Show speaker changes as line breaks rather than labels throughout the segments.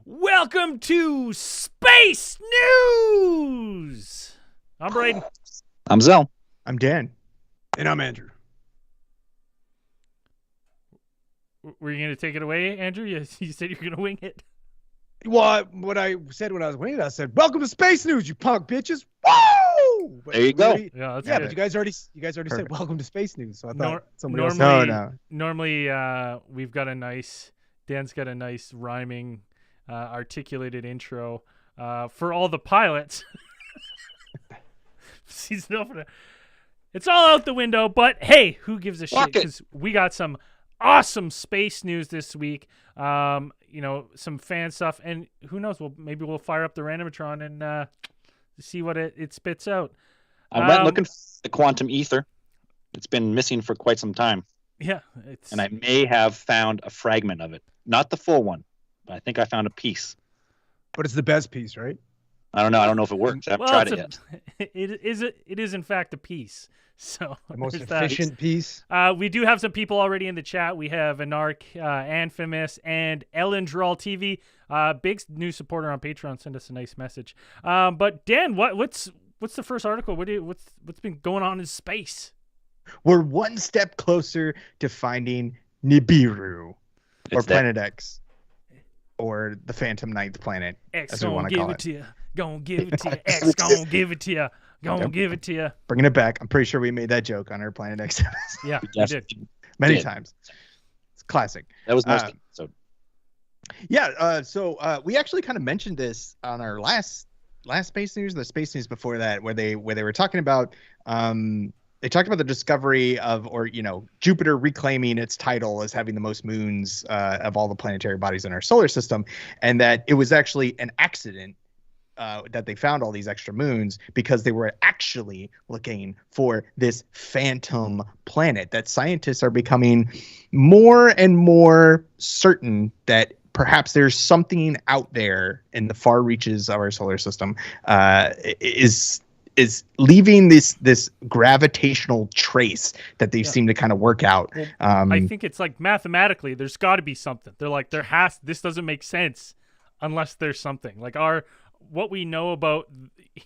Welcome to Space News! I'm Braden.
I'm Zell.
I'm Dan.
And I'm Andrew.
Were you going to take it away, Andrew? You said you were going to wing it.
Well, what I said when I was winning, I said, "Welcome to Space News, you punk bitches!" Woo!
There you go.
Yeah, that's
Yeah,
good.
but you guys already said, "Welcome to Space News," so I thought somebody else.
Normally, we've got Dan's got a nice rhyming, articulated intro for all the pilots. Season opener. It's all out the window, but hey, who gives a shit? Because we got some awesome space news this week. Some fan stuff, and who knows? Maybe we'll fire up the Randomatron and see what it spits out.
I went looking for the quantum ether. It's been missing for quite some time.
Yeah,
and I may have found a fragment of it, not the full one, but I think I found a piece.
But it's the best piece, right?
I don't know. I don't know if it works. I haven't tried it yet.
It is in fact a piece. So
the most efficient piece.
We do have some people already in the chat. We have Anarch, Anfamous, and Ellen Dral TV. Big new supporter on Patreon. Send us a nice message. But Dan, what's the first article? What's been going on in space?
We're one step closer to finding Nibiru, or Planet X, or the Phantom Ninth Planet,
X
as we want to call it.
Gonna give it to you. X gonna give it to you. Gonna give it to you.
Bringing it back. I'm pretty sure we made that joke on our Planet X episode.
Yeah, we did.
Many times. It's classic.
That was most episode.
Yeah, so we actually kind of mentioned this on our last Space News, the Space News before that, where they were talking about they talked about the discovery of, Jupiter reclaiming its title as having the most moons of all the planetary bodies in our solar system, and that it was actually an accident that they found all these extra moons because they were actually looking for this phantom planet, that scientists are becoming more and more certain that perhaps there's something out there in the far reaches of our solar system is leaving this gravitational trace that they seem to kind of work out.
Well, I think it's like mathematically, there's got to be something. They're like, this doesn't make sense unless there's something. Like what we know about,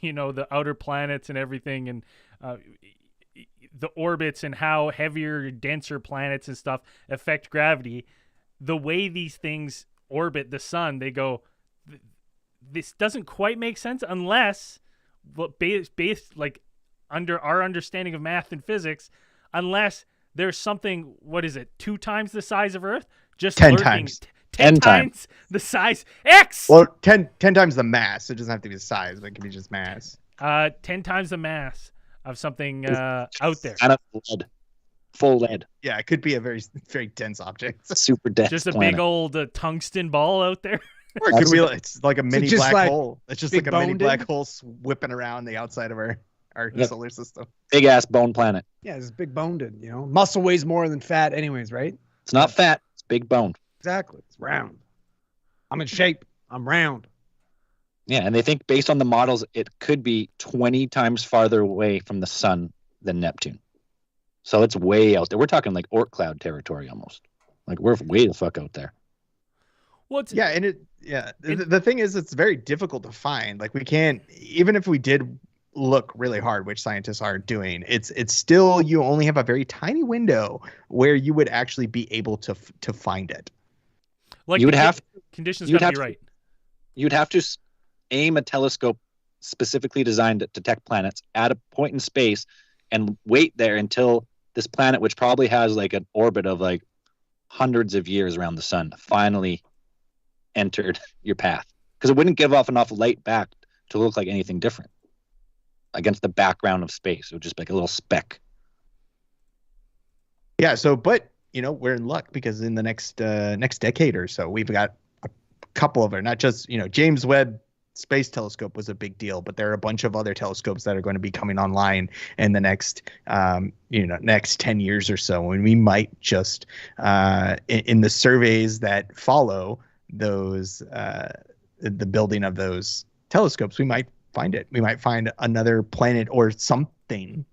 the outer planets and everything, and the orbits and how heavier, denser planets and stuff affect gravity. The way these things orbit the sun, they go, this doesn't quite make sense unless, based like under our understanding of math and physics, unless there's something, 2 times the size of Earth? Just
10
lurking,
times.
10 times the size. X!
Well, 10 times the mass. It doesn't have to be the size, but it can be just mass.
10 times the mass of something out there.
Kind of lead. Full lead.
Yeah, it could be a very, very dense object.
Super dense.
Just a
planet.
big old tungsten ball out there.
Or it could be it's like a mini black hole. It's just like a mini black hole whipping around the outside of our solar system.
Big ass bone planet.
Yeah, it's big boned. Muscle weighs more than fat, anyways, right?
It's not fat. It's big boned.
Exactly. It's round. I'm in shape. I'm round.
Yeah, and they think based on the models, it could be 20 times farther away from the sun than Neptune. So it's way out there. We're talking like Oort cloud territory almost. Like we're way the fuck out there.
The thing is, it's very difficult to find. Like we can't, even if we did look really hard, which scientists are doing, it's still, you only have a very tiny window where you would actually be able to find it.
Like conditions gotta be right.
You'd have to aim a telescope specifically designed to detect planets at a point in space and wait there until this planet, which probably has like an orbit of like hundreds of years around the sun, finally entered your path, because it wouldn't give off enough light back to look like anything different against the background of space. It would just be like a little speck.
Yeah. So, but we're in luck because in the next decade or so, we've got a couple of not just, James Webb Space Telescope was a big deal, but there are a bunch of other telescopes that are going to be coming online in the next 10 years or so. And we might just, in the surveys that follow those, the building of those telescopes, we might find it. We might find another planet or something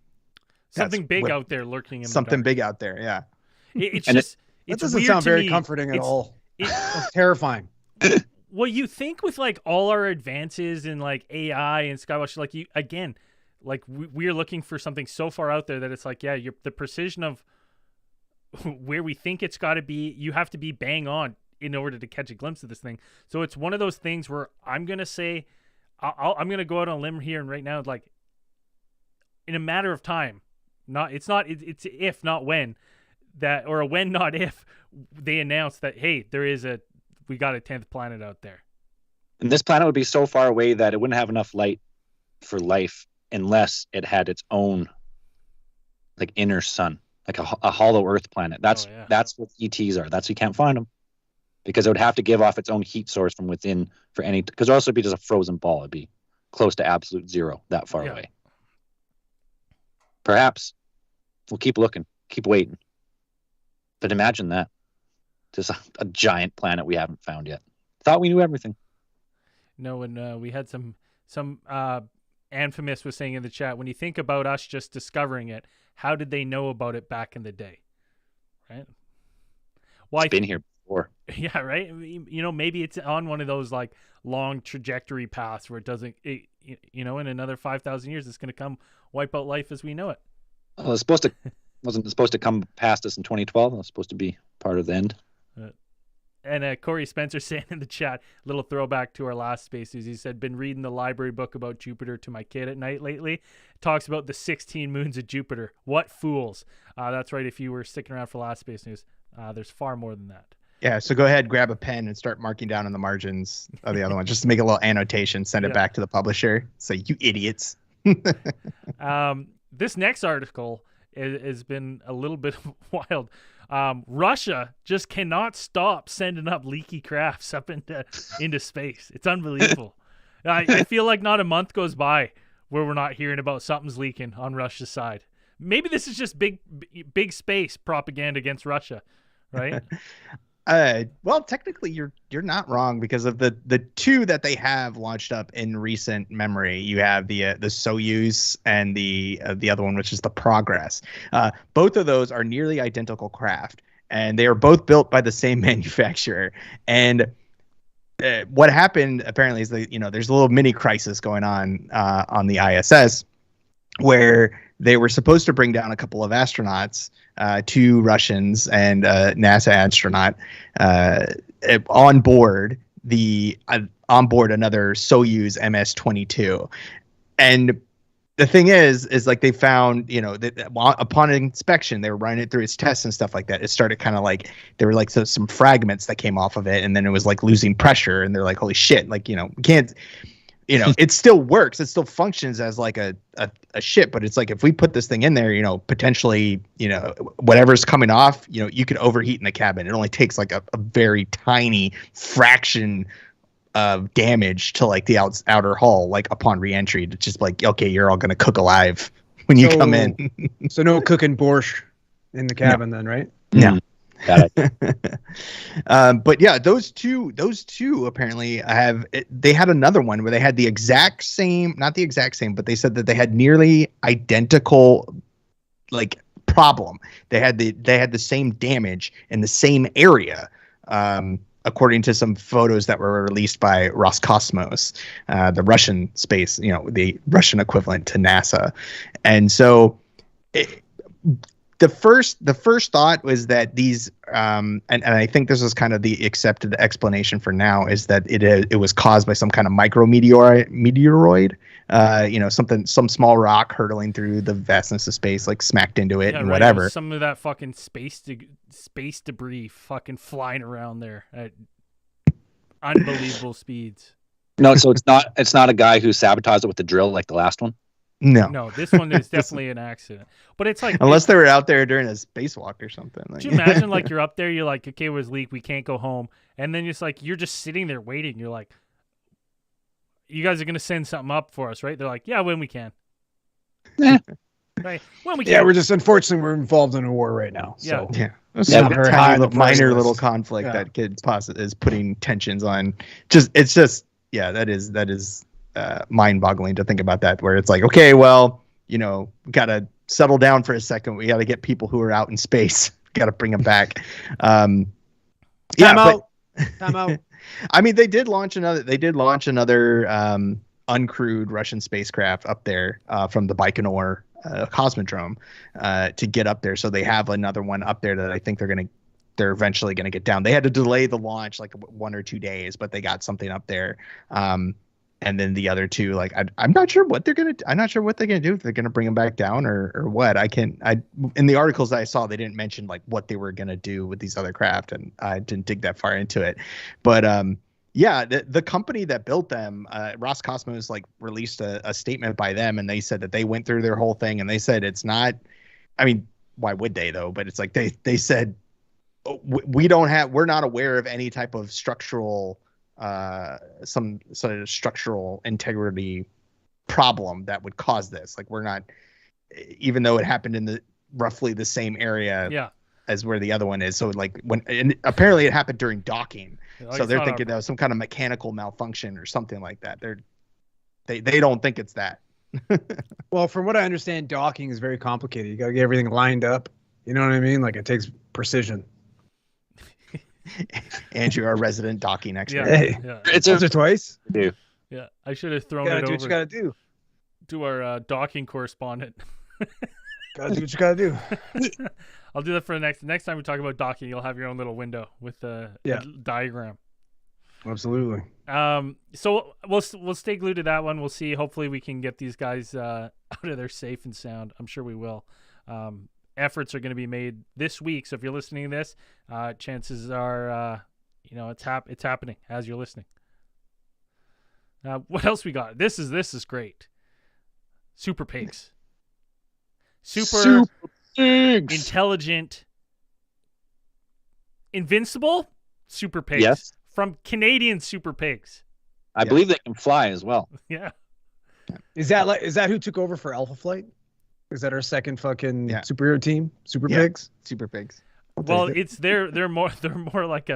big out there lurking in
something big out there. Yeah.
It
doesn't sound very comforting at all. It's terrifying.
Well, you think with like all our advances in like AI and Skywatch, like you again, like we are looking for something so far out there that it's like, yeah, the precision of where we think it's got to be, you have to be bang on in order to catch a glimpse of this thing. So it's one of those things where I'm gonna say, I'm gonna go out on a limb here and right now, like in a matter of time, it's if not when that, or a when not if they announce that, hey, we got a 10th planet out there.
And this planet would be so far away that it wouldn't have enough light for life unless it had its own like inner sun, like a hollow Earth planet. That's what ETs are. That's why you can't find them, because it would have to give off its own heat source from within for any. Because it would also be just a frozen ball. It'd be close to absolute zero that far away. Perhaps we'll keep looking, keep waiting. But imagine that. Just a giant planet we haven't found yet. Thought we knew everything.
No, and we had some Anfamous was saying in the chat, when you think about us just discovering it, how did they know about it back in the day? Right?
Well, it's been here before.
Yeah, right? You know, maybe it's on one of those like long trajectory paths where in another 5,000 years, it's going to come wipe out life as we know it.
Well, wasn't supposed to come past us in 2012. It was supposed to be part of the end.
And Corey Spencer saying in the chat, little throwback to our last Space News. He said, been reading the library book about Jupiter to my kid at night lately. It talks about the 16 moons of Jupiter. What fools. That's right. If you were sticking around for last Space News, there's far more than that.
Yeah, so go ahead, grab a pen and start marking down on the margins of the other one. Just to make a little annotation, send it back to the publisher. Say, you idiots.
This next article has been a little bit wild. Russia just cannot stop sending up leaky crafts up into space. It's unbelievable. I feel like not a month goes by where we're not hearing about something's leaking on Russia's side. Maybe this is just big space propaganda against Russia, right?
Well, technically, you're not wrong, because of the two that they have launched up in recent memory. You have the Soyuz and the other one, which is the Progress. Both of those are nearly identical craft, and they are both built by the same manufacturer. And what happened apparently is that there's a little mini crisis going on the ISS, where they were supposed to bring down a couple of astronauts, 2 Russians and a NASA astronaut, on board another Soyuz MS-22. And the thing is like they found, that upon inspection, they were running it through its tests and stuff like that. It started kind of like there were like some fragments that came off of it, and then it was like losing pressure, and they're like, holy shit, like, we can't. It still works. It still functions as like a ship, but it's like, if we put this thing in there, potentially, whatever's coming off, you could overheat in the cabin. It only takes like a very tiny fraction of damage to like the outer hull, like upon reentry, to just like, okay, you're all going to cook alive when you come in.
So no cooking borscht in the cabin then, right?
Yeah. But yeah, those two apparently they had another one where they had the exact same, not the exact same, but they said that they had nearly identical like problem. They had the same damage in the same area, according to some photos that were released by Roscosmos, the Russian space, the Russian equivalent to NASA. And so the first thought was that these, and I think this is kind of the accepted explanation for now, is that it was caused by some kind of meteoroid, some small rock hurtling through the vastness of space, like smacked into it and whatever.
Some of that fucking space debris fucking flying around there at unbelievable speeds.
No, so it's not a guy who sabotaged it with the drill like the last one.
No, this one is definitely an accident. But it's like,
unless they were out there during a spacewalk or something.
Could you imagine, like, you're up there, you're like, okay, it was leak, we can't go home, and then it's like you're just sitting there waiting. You're like, you guys are gonna send something up for us, right? They're like, yeah, when we can. Right, when we can.
Yeah, we're involved in a war right now. So.
Yeah. Some tiny little conflict that is putting tensions on. That is mind-boggling to think about that, where it's like, okay, well, gotta settle down for a second. We gotta get people who are out in space, gotta bring them back.
Time out.
I mean, they did launch another. Uncrewed Russian spacecraft up there from the Baikonur Cosmodrome to get up there. So they have another one up there that I think they're eventually gonna get down. They had to delay the launch like 1 or 2 days, but they got something up there. And then the other two, like I'm not sure what they're gonna do. I'm not sure what they're gonna do. If they're gonna bring them back down or what. In the articles I saw, they didn't mention like what they were gonna do with these other craft, and I didn't dig that far into it. But yeah, the company that built them, Roscosmos, like released a statement by them, and they said that they went through their whole thing, and they said it's not. I mean, why would they though? But it's like they said we're not aware of any type of structural. Some sort of structural integrity problem that would cause this. Like we're not, even though it happened in the roughly the same area as where the other one is. So like apparently it happened during docking.
Like
so they're thinking that was some kind of mechanical malfunction or something like that. They don't think it's that.
Well, from what I understand, docking is very complicated. You got to get everything lined up. You know what I mean? Like it takes precision.
Andrew, our resident docking expert.
Yeah. It's once or twice.
Yeah, I should have thrown it over.
Do what you gotta do.
To our docking correspondent.
Gotta do what you gotta do.
I'll do that for the next time we talk about docking. You'll have your own little window with a diagram.
Absolutely.
So we'll stay glued to that one. We'll see. Hopefully we can get these guys out of there safe and sound. I'm sure we will. Efforts are going to be made this week. So if you're listening to this, chances are, it's happening as you're listening. What else we got? This is great. Super pigs. Super pigs. Intelligent. Invincible super pigs.
Yes.
From Canadian super pigs.
I believe they can fly as well.
Yeah.
Is that who took over for Alpha Flight? Is that our second fucking superhero team? Super pigs?
Super pigs.
Well, they're more like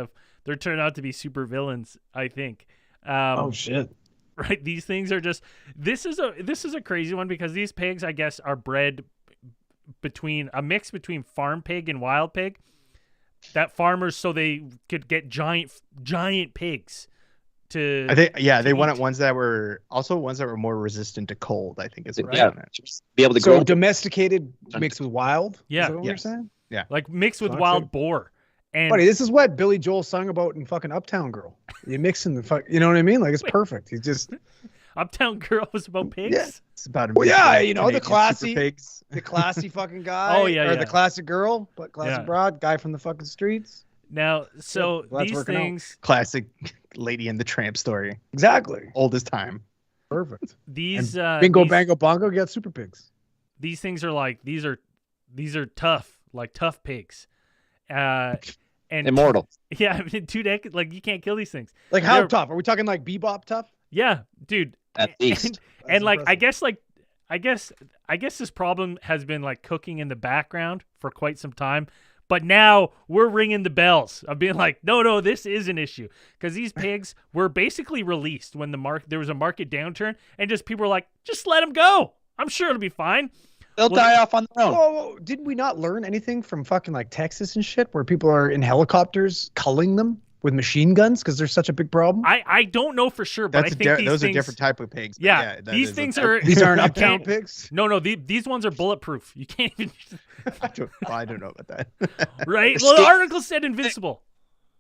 they're turned out to be super villains, I think.
Oh shit.
Right, these things are just this is a crazy one because these pigs, I guess, are bred between a mix between farm pig and wild pig. That farmers so they could get giant pigs to
I think they wanted ones that were more resistant to cold, I think is what
be able to
grow.
So
domesticated mixed with wild?
Yeah.
Is that what you're saying?
Yeah.
Like mixed with wild boar. And
buddy, this is what Billy Joel sung about in fucking Uptown Girl. You mix in you know what I mean? Like it's perfect. He's just
Uptown Girl was about pigs.
Yeah. It's about
the classy pigs. The classy fucking guy.
Oh yeah,
or the classic girl, but classic broad guy from the fucking streets.
Now, so these things
classic Lady and the Tramp story.
Exactly.
Oldest time.
Perfect.
These
Bingo Bango Bongo got super pigs.
These things are like these are tough, like tough pigs. And
immortal.
Yeah, I mean, 2 decades, like you can't kill these things.
Like how tough? Are we talking like Bebop tough?
Yeah, dude.
At least.
And like I guess this problem has been like cooking in the background for quite some time. But now we're ringing the bells of being like, no, this is an issue. Because these pigs were basically released when there was a market downturn, and just people were like, just let them go. I'm sure it'll be fine.
They'll die off on their own.
Whoa, didn't we not learn anything from fucking like Texas and shit where people are in helicopters culling them with machine guns because there's such a big problem?
I don't know for sure, but I think
those are different type of pigs.
Yeah, these things are...
These aren't Uptown pigs?
No, these ones are bulletproof. You can't even...
I don't know about that.
Right? Well, the article said invincible.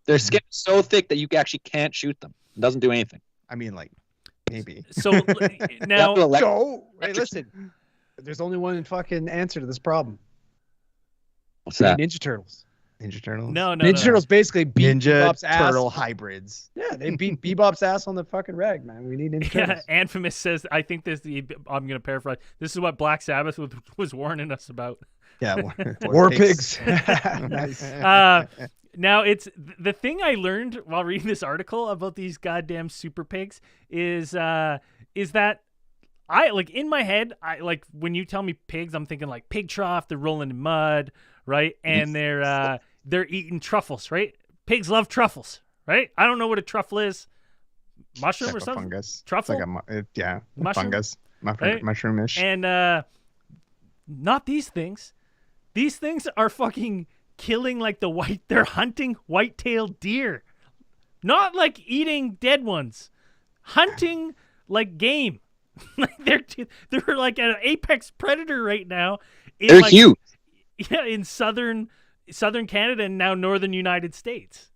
Their skin is so thick that you actually can't shoot them. It doesn't do anything.
I mean, like, maybe.
So now...
Hey, listen. There's only one fucking answer to this problem.
What's that?
Ninja Turtles.
Ninja Turtles?
No.
Ninja Turtles basically beat Bebop's
Turtle
ass.
hybrids.
Yeah, they beat Bebop's ass on the fucking rag, man. We need Ninja Turtles.
Yeah, Anfamous says, I think I'm going to paraphrase. This is what Black Sabbath was warning us about.
Yeah,
war pigs. Nice.
Now, it's the thing I learned while reading this article about these goddamn super pigs is that I like in my head, I like when you tell me pigs, I'm thinking like pig trough, they're rolling in mud, right? And they're eating truffles, right? Pigs love truffles, right? I don't know what a truffle is. Mushroom or something?
Fungus.
Truffle?
It's like
Mushroom?
fungus.
Right?
Mushroom-ish.
And not these things. These things are fucking killing like they're hunting white-tailed deer. not like eating dead ones, hunting like game. Like they're like an apex predator right now.
They're huge.
Yeah, in southern Canada and now northern United States.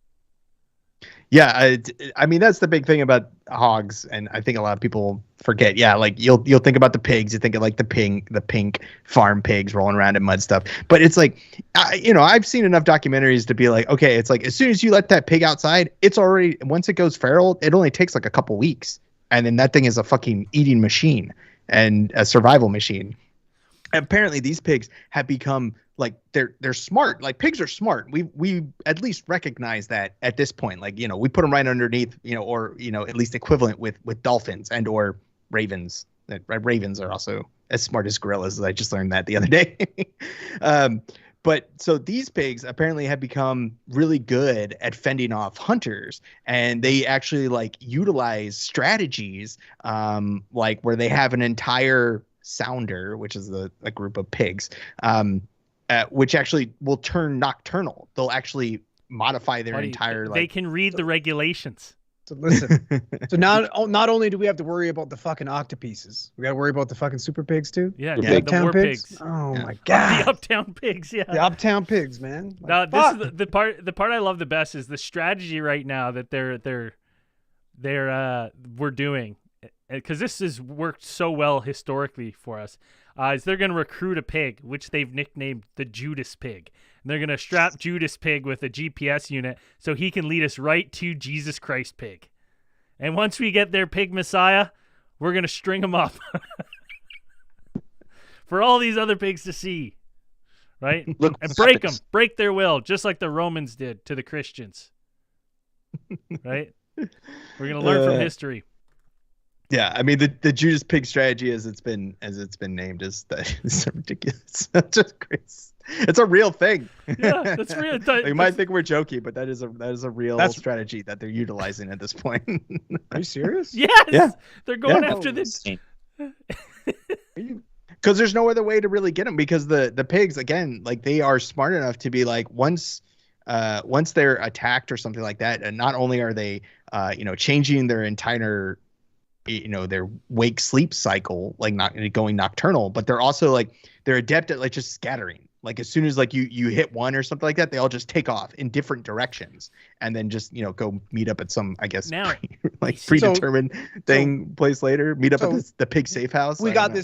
Yeah, I mean that's the big thing about hogs, and I think a lot of people forget. Yeah, like you'll think about the pigs, you think of like the pink farm pigs rolling around in mud stuff. But it's like, I've seen enough documentaries to be like, okay, it's like as soon as you let that pig outside, it's already once it goes feral, it only takes like a couple weeks, and then that thing is a fucking eating machine and a survival machine. And apparently, these pigs have become like they're smart. Like pigs are smart. We at least recognize that at this point. Like we put them right underneath or at least equivalent with dolphins and or ravens. Ravens are also as smart as gorillas. I just learned that the other day. But so these pigs apparently have become really good at fending off hunters, and they actually like utilize strategies like where they have an entire sounder, which is a group of pigs, which actually will turn nocturnal. They'll actually modify their entire.
They can read the regulations.
So listen. So not only do we have to worry about the fucking octopuses, we got to worry about the fucking super pigs too.
Yeah,
the
the war pigs.
Oh my god,
the uptown pigs. Yeah,
the uptown pigs, man.
Now this is the part. The part I love the best is the strategy right now that we're doing, because this has worked so well historically for us. Is they're going to recruit a pig, which they've nicknamed the Judas pig. And they're going to strap Judas pig with a GPS unit so he can lead us right to Jesus Christ pig. And once we get their pig messiah, we're going to string him up for all these other pigs to see, right?
Look,
and break them, break their will, just like the Romans did to the Christians, right? We're going to learn from history.
Yeah, I mean the Judas pig strategy as it's been named is so ridiculous. It's just crazy. It's a real thing.
Yeah, that's real.
You might think we're joking, but that is a real strategy that they're utilizing at this point.
Are you serious?
Yes.
Yeah.
They're going after this.
Because there's no other way to really get them, because the pigs, again, like they are smart enough to be like once they're attacked or something like that, and not only are they changing their entire their wake sleep cycle, like not going nocturnal, but they're also like they're adept at like just scattering. Like as soon as like you hit one or something like that, they all just take off in different directions and then just go meet up at some, I guess,
now,
predetermined place later. Meet up at the pig safe house.
We got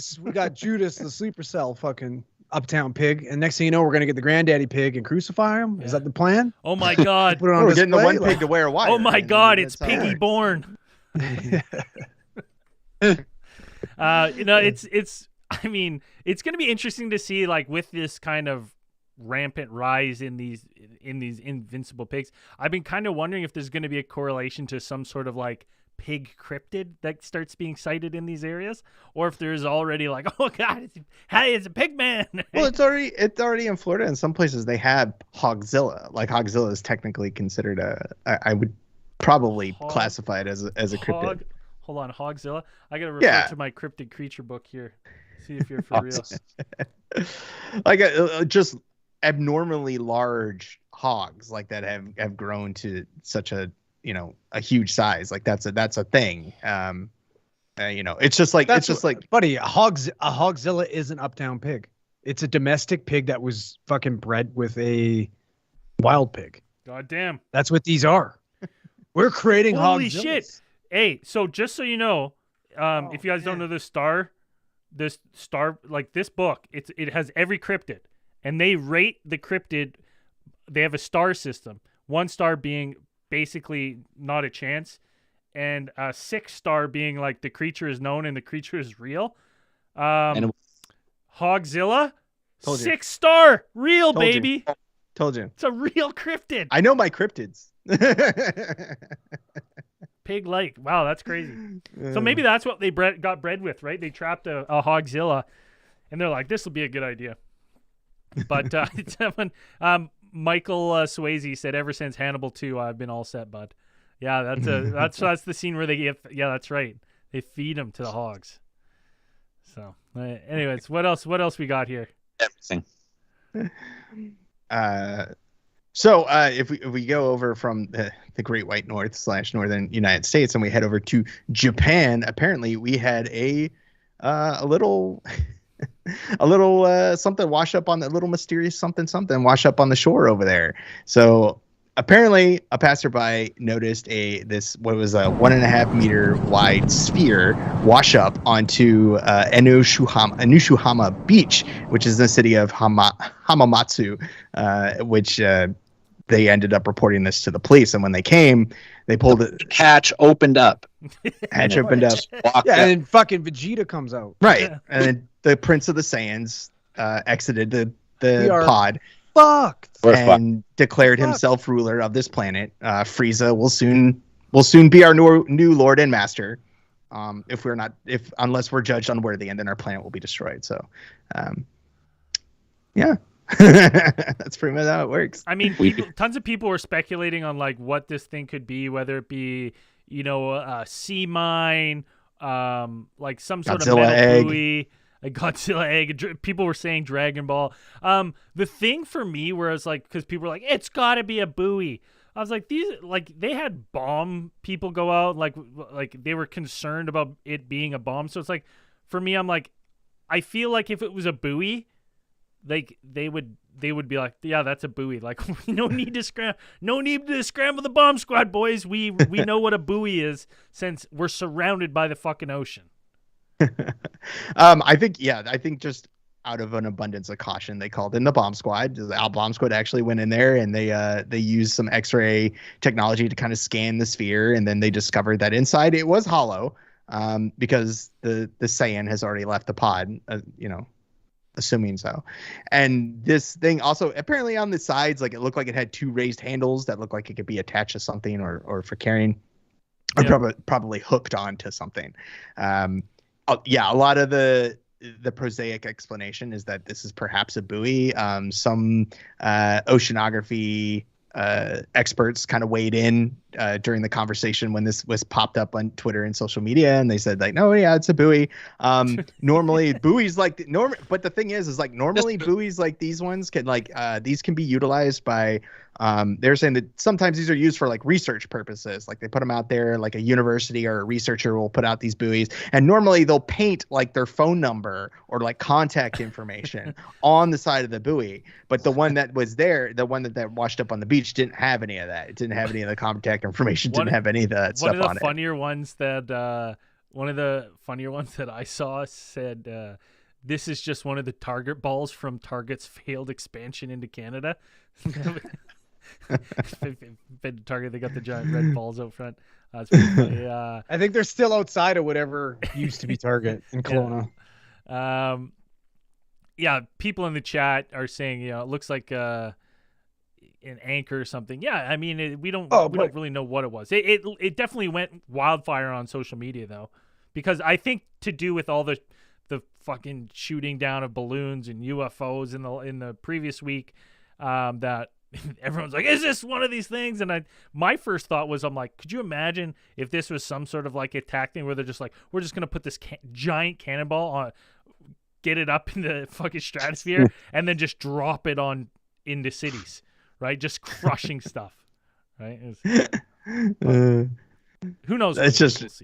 Judas the sleeper cell fucking uptown pig, and next thing you know, we're gonna get the granddaddy pig and crucify him. Yeah. Is that the plan?
Oh my god!
Put it on we're getting the one pig to wear a wire.
Oh my god! It's Piggy born. It's I mean, it's going to be interesting to see, like, with this kind of rampant rise in these invincible pigs. I've been kind of wondering if there's going to be a correlation to some sort of like pig cryptid that starts being sighted in these areas, or if there's already like, oh god, it's a pig man.
Well, it's already in Florida. In some places they have Hogzilla. Like Hogzilla is technically considered I would probably classify it as a cryptid.
Hold on, Hogzilla. I gotta refer to my cryptid creature book here. See if you're for real.
Like just abnormally large hogs like that have grown to such a huge size. Like that's a thing. It's just like
buddy, a Hogzilla is an uptown pig. It's a domestic pig that was fucking bred with a wild pig.
God damn.
That's what these are. We're creating
Holy
Hogzillas.
Shit. Hey, so just so you know, if you guys don't know this star, like this book, it has every cryptid, and they rate the cryptid. They have a star system. 1 star being basically not a chance, and 6 star being like the creature is known and the creature is real. Hogzilla, 6 star, real baby.
Told you.
It's a real cryptid.
I know my cryptids.
Pig like, wow, that's crazy. So maybe that's what they got bred with, right? They trapped a Hogzilla, and they're like, this will be a good idea. But Michael Swayze said, ever since Hannibal 2, I've been all set, bud. Yeah, that's the scene where they give. Yeah, that's right. They feed them to the hogs. So, anyways, what else we got here?
Everything.
So if we go over from the Great White North / Northern United States and we head over to Japan, apparently we had a little a little something wash up on the little mysterious something wash up on the shore over there. So apparently a passerby noticed what was a 1.5 meter wide sphere wash up onto Enoshihama Beach, which is the city of Hamamatsu, which they ended up reporting this to the police. And when they came, they pulled it.
Hatch opened up.
Hatch opened up.
Walked
Yeah,
up.
and then fucking Vegeta comes out.
Right.
Yeah.
And then the Prince of the Saiyans exited the
We are
pod
Fucked.
We're fucked.
and declared himself ruler of this planet. Frieza will soon be our new lord and master. Unless we're judged unworthy, and then our planet will be destroyed. So, yeah, that's pretty much how it works.
I mean, tons of people were speculating on like what this thing could be, whether it be, a sea mine, like some sort
Godzilla
of metal
egg.
buoy, a Godzilla egg. People were saying Dragon Ball. The thing for me where I was like, because people were like, it's got to be a buoy. I was like, they had bomb people go out, like they were concerned about it being a bomb. So it's like, for me, I'm like, I feel like if it was a buoy, like they would be like, yeah, that's a buoy. Like, no need to scramble the bomb squad, boys. We know what a buoy is since we're surrounded by the fucking ocean.
I think just out of an abundance of caution, they called in the bomb squad. The bomb squad actually went in there and they used some X-ray technology to kind of scan the sphere, and then they discovered that inside it was hollow, because the Saiyan has already left the pod, assuming so. And this thing also apparently on the sides, like it looked like it had 2 raised handles that looked like it could be attached to something or for carrying, or probably hooked onto something. A lot of the prosaic explanation is that this is perhaps a buoy. Some oceanography experts kind of weighed in during the conversation when this was popped up on Twitter and social media, and they said like, no, yeah, it's a buoy. Normally buoys but the thing is like normally buoys like these ones can these can be utilized by they're saying that sometimes these are used for like research purposes. Like they put them out there, like a university or a researcher will put out these buoys, and normally they'll paint like their phone number or like contact information on the side of the buoy. But the one that was there, the one that washed up on the beach, didn't have any of that. It didn't have any of the contact information. Didn't have any of that stuff on it.
One of the funnier ones that I saw said, "This is just one of the Target balls from Target's failed expansion into Canada." Been to Target, they got the giant red balls out front. It's pretty funny.
I think they're still outside of whatever used to be Target in Kelowna.
People in the chat are saying, it looks like an anchor or something. Yeah, I mean, we don't really know what it was. It definitely went wildfire on social media though, because I think to do with all the fucking shooting down of balloons and UFOs in the previous week, that everyone's like, is this one of these things? And my first thought was, I'm like, could you imagine if this was some sort of like attack thing where they're just like, we're just gonna put this giant cannonball on, get it up in the fucking stratosphere, and then just drop it into cities, right? Just crushing stuff, right? Who knows?
It's just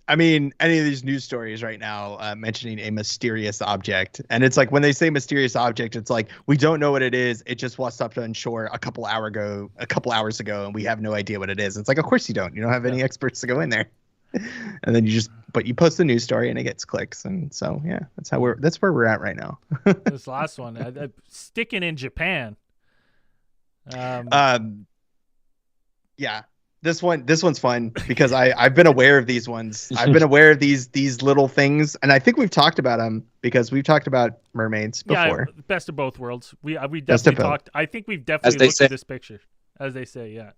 I mean, any of these news stories right now mentioning a mysterious object, and it's like when they say mysterious object, it's like we don't know what it is. It just washed up on shore a couple hours ago, and we have no idea what it is. It's like, of course you don't. You don't have any experts to go in there, and then you post a news story and it gets clicks, and so that's where we're at right now.
This last one, sticking in Japan.
This one's fun because I've been aware of these ones. I've been aware of these little things, and I think we've talked about them because we've talked about mermaids before.
Yeah, best of both worlds. We definitely talked. I think we've definitely looked at this picture, as they say. Yeah.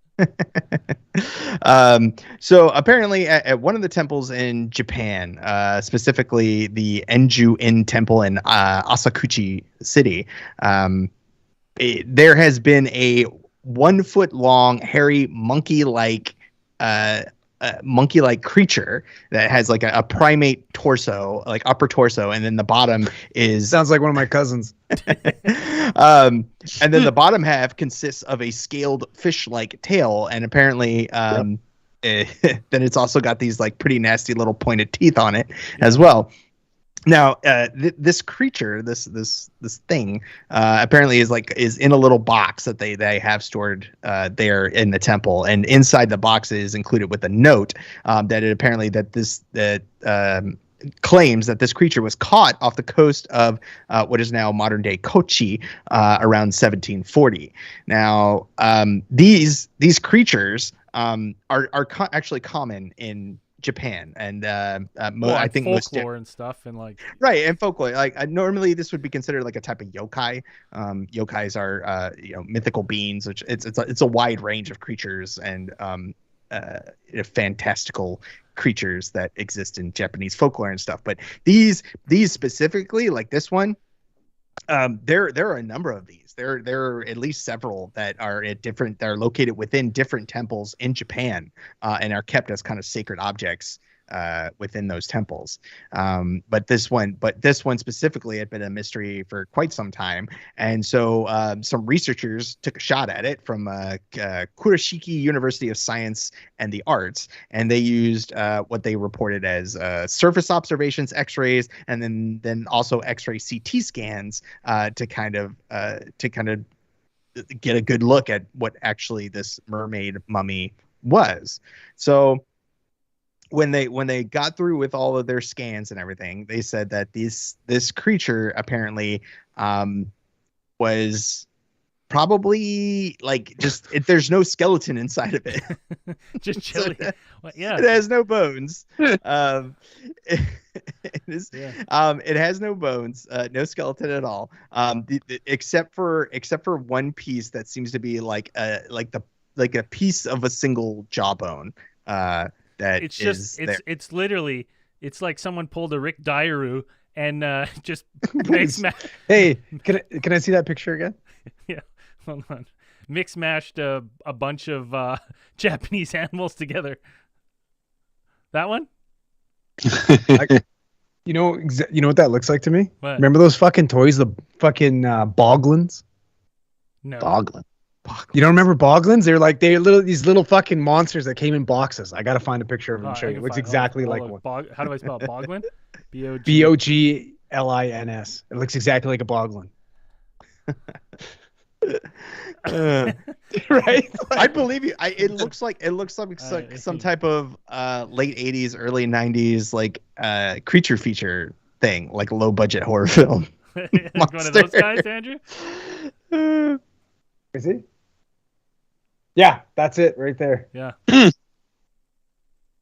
So apparently at one of the temples in Japan, specifically the Enju-in temple in Asakuchi City, there has been a 1 foot long, hairy monkey-like creature that has like a primate torso, like upper torso, and then the bottom is
sounds like one of my cousins.
And then the bottom half consists of a scaled fish-like tail, and apparently, then it's also got these like pretty nasty little pointed teeth on it as well. Now, this creature, this thing, apparently is in a little box that they have stored there in the temple, and inside the box is included with a note that claims that this creature was caught off the coast of what is now modern day Kochi around 1740. Now, these creatures are actually common in Japan, and I think
folklore and stuff, and like
and folklore. Like normally, this would be considered like a type of yokai. Yokais are mythical beings, which it's a wide range of creatures and fantastical creatures that exist in Japanese folklore and stuff. But these specifically, like this one, there are a number of these. There are at least several that are that are located within different temples in Japan, and are kept as kind of sacred objects within those temples. But this one specifically had been a mystery for quite some time, and so some researchers took a shot at it from Kurashiki University of Science and the Arts, and they used what they reported as surface observations, X-rays, and then also X-ray CT scans to kind of get a good look at what actually this mermaid mummy was. So when they got through with all of their scans and everything, they said that this creature apparently was probably like there's no skeleton inside of it.
Just chilling. Well, yeah.
It has no bones. It has no bones, no skeleton at all. Except for one piece that seems to be like a piece of a single jawbone.
It's literally, it's like someone pulled a Rick Diaroo and just mix mashed.
Hey, can I see that picture again?
Yeah, hold on. Mix mashed a bunch of Japanese animals together. That one?
You know what that looks like to me?
What?
Remember those fucking toys, the fucking Boglins?
No.
Boglin.
You don't remember Boglins? They're these little fucking monsters that came in boxes. I gotta find a picture of them and show you. It looks exactly like one.
How do I spell it? Boglin?
Boglins. It looks exactly like a Boglin. Right?
I believe you. It looks like some type of late 80s, early 90s like creature feature thing, like low budget horror film.
Like one of those guys, Andrew?
Is he? Yeah, that's it right there.
Yeah.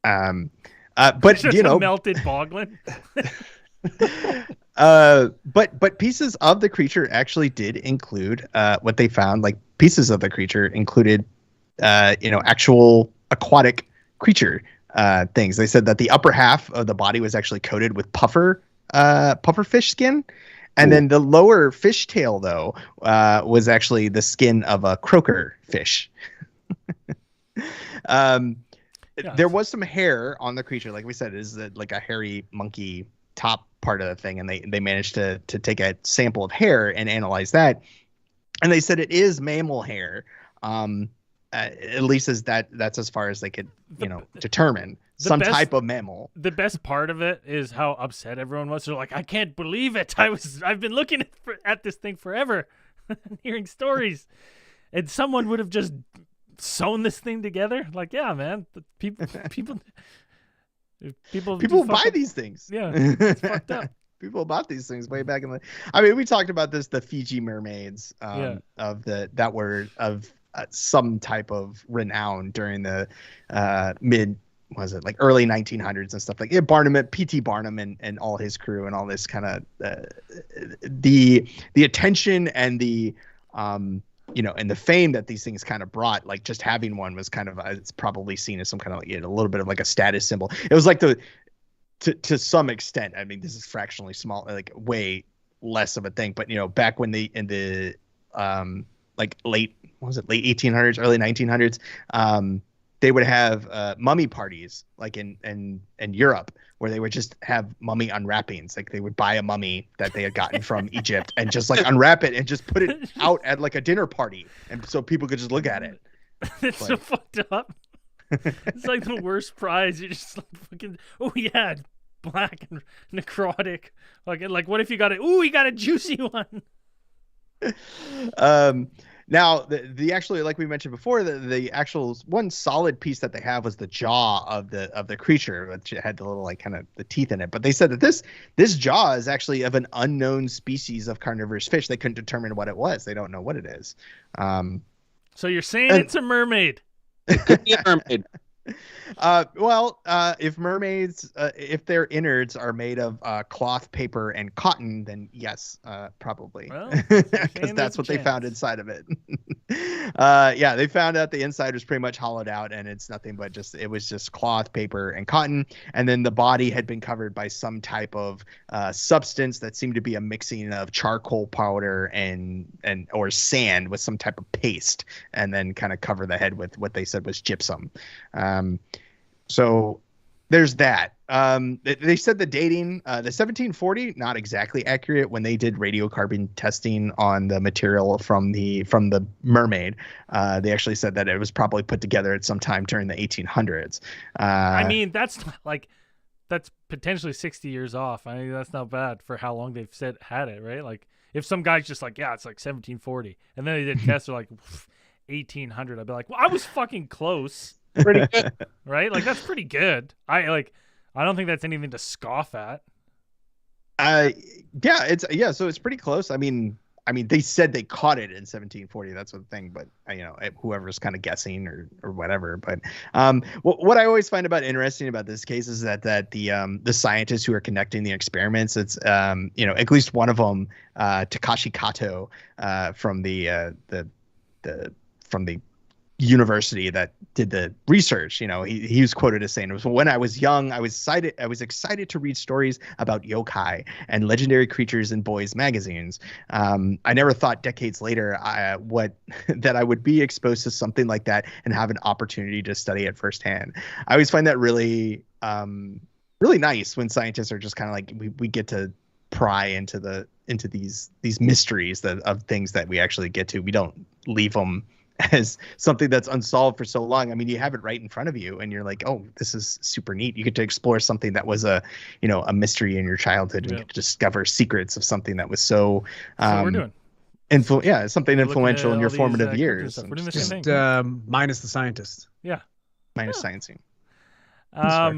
But
just a melted Boglin.
But pieces of the creature actually did include what they found. Like pieces of the creature included actual aquatic creature things. They said that the upper half of the body was actually coated with puffer fish skin. And then the lower fish tail, though, was actually the skin of a croaker fish. There was some hair on the creature. Like we said, it is like a hairy monkey top part of the thing. And they managed to take a sample of hair and analyze that. And they said it is mammal hair. At least that's as far as they could, determine some type of mammal.
The best part of it is how upset everyone was. They're like, I can't believe it. I've been looking at this thing forever, hearing stories, and someone would have just sewn this thing together. Like, yeah, man, people
buy these things.
Yeah, it's fucked up.
People bought these things way back in the. I mean, we talked about this, the Fiji mermaids that were of some type of renown during the early 1900s and stuff like Barnum, P.T. Barnum and all his crew and all this kind of the attention and the and the fame that these things kind of brought. Like just having one was kind of it's probably seen as some kind of like a little bit of like a status symbol. It was like to some extent. I mean, this is fractionally small, like way less of a thing. But back when in the late 1800s, early 1900s, they would have mummy parties like in Europe, where they would just have mummy unwrappings. Like they would buy a mummy that they had gotten from Egypt and just like unwrap it and just put it out at like a dinner party, and so people could just look at it.
It's so fucked up. It's like the worst prize. You're just like fucking, oh yeah, black and necrotic. Like what if you got it? Ooh, you got a juicy one.
Now the actually, like we mentioned before, the actual one solid piece that they have was the jaw of the creature, which had the little like kind of the teeth in it. But they said that this jaw is actually of an unknown species of carnivorous fish. They couldn't determine what it was. They don't know what it is.
So you're saying it's a mermaid?
It could be a mermaid.
If mermaids, if their innards are made of cloth, paper, and cotton, then yes, probably, because that's what they found inside of it. They found out the inside was pretty much hollowed out, and it's nothing but it was just cloth, paper, and cotton, and then the body had been covered by some type of substance that seemed to be a mixing of charcoal powder and or sand with some type of paste, and then kind of cover the head with what they said was gypsum. So there's that. They said the dating, the 1740, not exactly accurate when they did radiocarbon testing on the material from the mermaid. They actually said that it was probably put together at some time during the 1800s.
I mean, that's potentially 60 years off. I mean, that's not bad for how long they've had it, right? Like if some guy's just like, yeah, it's like 1740, and then they did tests, they're like 1800. I'd be like, well, I was fucking close.
Pretty good.
Right? Like that's pretty good. I don't think that's anything to scoff at.
So it's pretty close. I mean they said they caught it in 1740. That's the thing, but whoever's kind of guessing or whatever. But what I always find interesting about this case is that the scientists who are conducting the experiments, it's at least one of them, Takashi Kato, from the university that did the research, he was quoted as saying, "It was when I was young, I was excited to read stories about yokai and legendary creatures in boys' magazines. I never thought decades later that I would be exposed to something like that and have an opportunity to study it firsthand." I always find that really really nice when scientists are just kind of like, we get to pry into these mysteries of things that we actually get to. We don't leave them as something that's unsolved for so long. I mean, you have it right in front of you and you're like, oh, this is super neat. You get to explore something that was a mystery in your childhood, and you get to discover secrets of something that was so
we're doing.
Something influential in your formative years.
We're doing the same thing.
Minus the scientist.
Yeah.
Minus sciencing.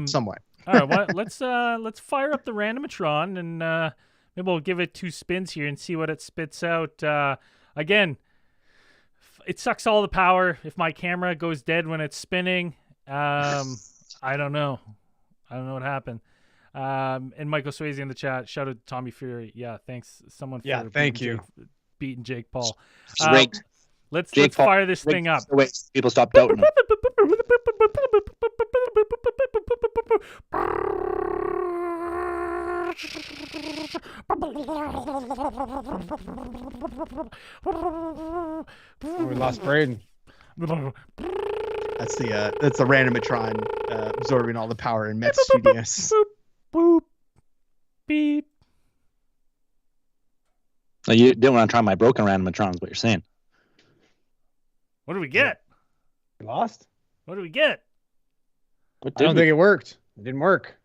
Somewhat.
All right, let's fire up the Randomatron and maybe we'll give it 2 spins here and see what it spits out. Again, it sucks all the power if my camera goes dead when it's spinning. I don't know what happened. And Michael Swayze in the chat, shout out to Tommy Fury. Yeah, thanks someone for beating Jake Paul. Let's fire this thing up.
People stop doubting.
We lost Braden.
That's the Randomatron absorbing all the power in Met Studios.
Boop, beep.
So you didn't want to try my broken Randomatron, is what you're saying.
What do we get?
We lost?
What do we get?
I don't think it worked. It didn't work.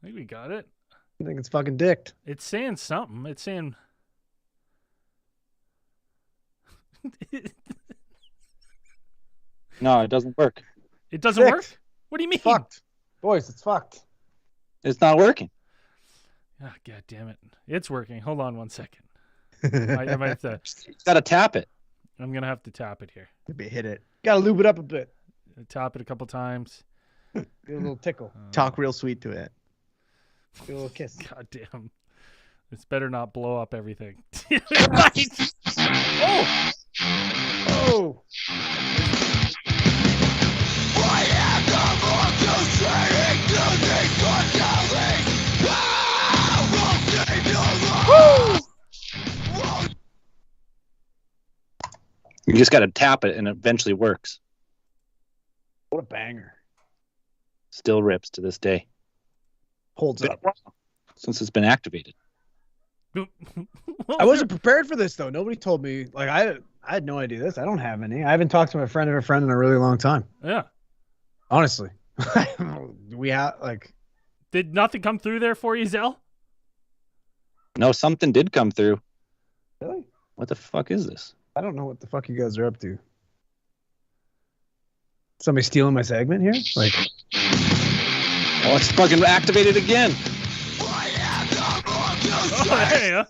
I think we got it.
I think it's fucking dicked.
It's saying something. It's saying...
No, it doesn't work.
It doesn't work? What do you mean?
Fucked. Boys, it's fucked.
It's not working.
Oh, God damn it. It's working. Hold on 1 second. I might have to...
You gotta tap it.
I'm going to have to tap it here.
Maybe hit it.
Gotta lube it up a bit.
Tap it a couple times.
Get a little tickle.
Talk real sweet to it.
Get a little kiss.
God damn. This better not blow up everything.
Oh! Oh!
You just gotta tap it and it eventually works.
What a banger.
Still rips to this day.
Holds
Been a
up.
while since it's been activated.
I wasn't prepared for this though. Nobody told me. Like I had no idea this. I don't have any. I haven't talked to my friend of a friend in a really long time.
Yeah.
Honestly. We have like.
Did nothing come through there for you, Zell?
No, something did come through.
Really?
What the fuck is this?
I don't know what the fuck you guys are up to. Somebody stealing my segment here? Like,
Oh, it's fucking activated again.
Oh, hey, huh?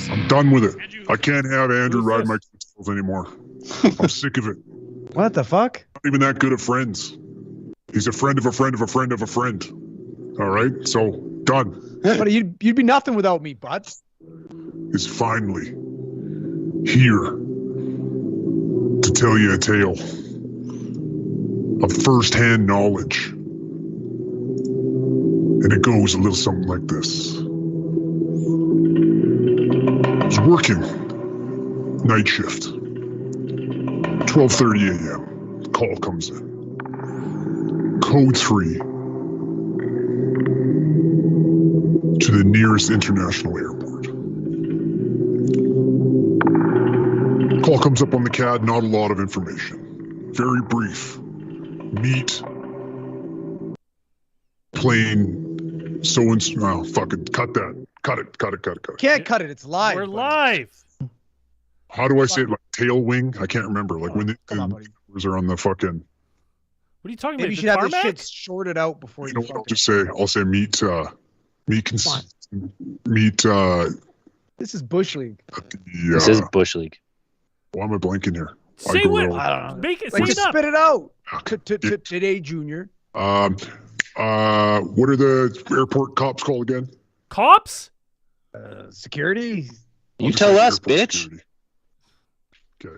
I'm done with it. I can't have Andrew
Who's
ride
this?
my coattails anymore. I'm sick of it.
what the fuck?
Not even that good at friends. He's a friend of a friend of a friend of a friend. All right, so done.
But you'd be nothing without me, bud.
Is finally here to tell you a tale of first-hand knowledge. And it goes a little something like this. I was working night shift. 12:30 a.m. Call comes in. Code 3 to the nearest international airport. Call comes up on the CAD, not a lot of information. Very brief. Meet plane so-and-so. Oh, fuck it. Cut that. Cut it.
Can't cut it. It's live.
We're
buddy.
live.
How do I say it? Like tail wing? I can't remember. Like when the
Come on, buddy.
numbers are on the fucking.
What are you talking
Maybe you
about?
should
The
have this
tarmac?
shit sorted out before
You
you
know what?
fucking.
I'll say meet
Fine.
meet
This is Bush League.
This is Bush League.
why am I blanking here?
Say
go
what?
roll.
I don't know.
Make it.
Like,
Say
just
it up.
spit it out.
Yeah.
Today, Junior.
What are the airport cops called again?
Cops?
Security.
You
I'll just
tell
say
us,
airport
bitch.
security. Okay.